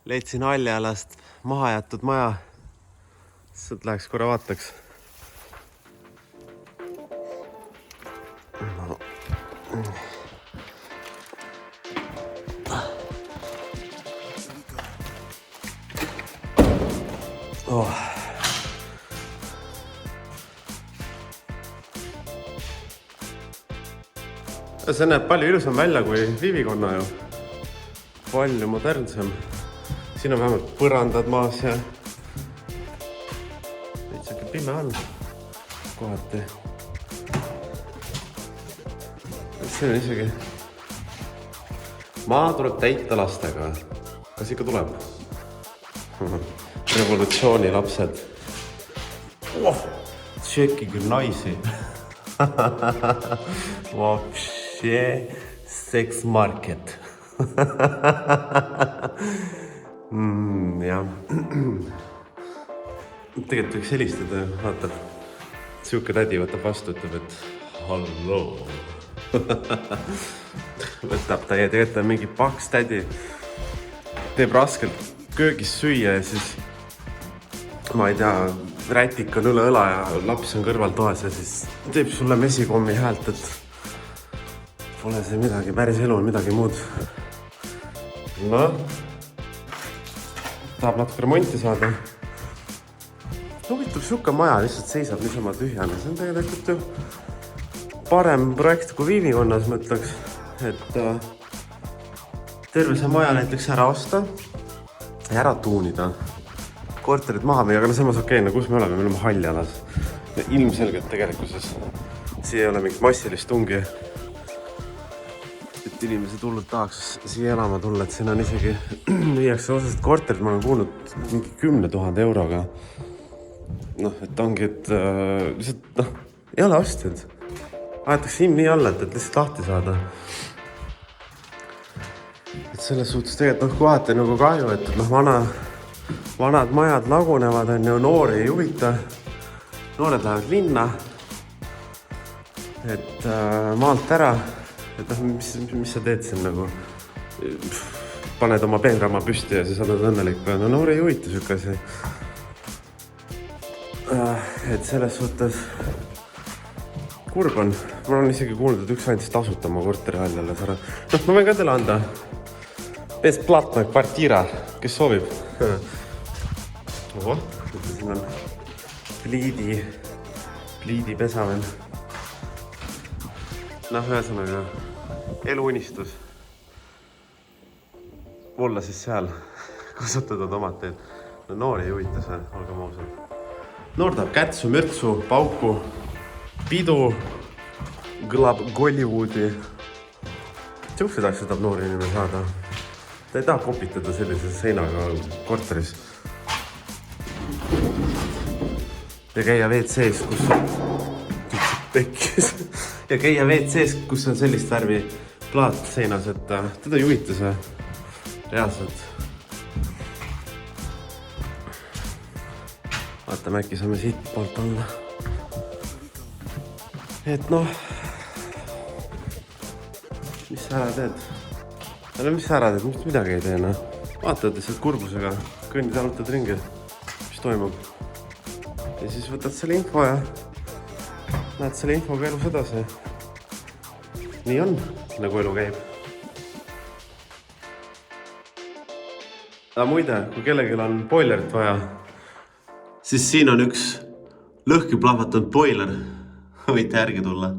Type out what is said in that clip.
Leidsin Aljalast maha jätud maja. Sealt läheks korra vaataks. Oh. See näeb palju ilusam välja kui Vivikonna ju. Palju modernsem. Siin on vähemalt põrandad maas ja veitsake pime on kohati. See on isegi... Maa tuleb täita lastega. Kas ikka tuleb? Revolutsiooni lapsed. Oh, tšeki küll naisi. Вообще sex market. Jah. Tegelikult võiks helistada, vaatab. Siuke tädi võtab vastu, ütleb, et halloo. Võtab ta ja tegelikult on mingi paks tädi. Teeb raskelt köögis süüa ja siis ma ei tea, rätik on üle õla ja laps on kõrval toas ja siis teeb sulle mesikommi häält, et pole see midagi, päris elu on midagi muud. No, tahab natuke remonti saada. Huvitav, siuke maja lihtsalt seisab niisama tühjana. See on tegelikult ju parem projekt kui Viivikonnas, ma ütleks, et terve see maja näiteks ära osta ja ära tuunida. Korterid maha või, aga samas okei, kus me oleme Haljalas. Ilmselgelt tegelikkuses siia ei ole mingit massilist tungi. Et inimesed hullult tahaks siia elama tulla, et siin on isegi viiakse osast korterid, ma olen kuulnud mingi 10 000 euroga. Noh, et ongi, et lihtsalt, ei ole ostjad. Aetakse siin nii alla, et lihtsalt lahti saada. Et selles suhtes tegelikult kohati nagu kahju, et vanad majad lagunevad, on ju, noori ei huvita. Noored lähevad linna, et maalt ära, et mis sa teed siin nagu, paned oma peenrama püsti ja siis oled õnnelik. No noori ei huvita siuke asi. Et selles suhtes kurb on. Ma olen isegi kuulnud, et üks andis tasuta oma korteri Haljalas ära. Ma võin ka teile anda. Besplatna kvartiira, kes soovib. Oho, siin on pliidi pesa veel. Ühesõnaga, eluunistus. Olla siis seal, kasutada tomateid. No noori ei huvita see, olge mausad. Noor tahab kätsu, mürtsu, pauku, pidu, kõlab Gollywoodi. Tšuhvi tahaks seda noori inimene saada. Ta ei taha kopitada sellise seinaga korteris. Ja käia WC-s, kus on pekkis. Ja käia WC-s, kus on sellist värvi plaat seinas, et teda ei huvita see reaalselt. Vaatame, äkki saame siit poolt alla. Et noh, mis sa ära teed? Mis sa ära teed? Mitte midagi ei tee, noh. Vaatad lihtsalt kurbusega, kõnnid alutad ringi, mis toimub. Ja siis võtad selle info ja lähed selle infoga elus edasi. Nii on, nagu elu käib. Aga muide, kui kellegil on boilerit vaja, siis siin on üks lõhki plahvatanud boiler. Võite järgi tulla.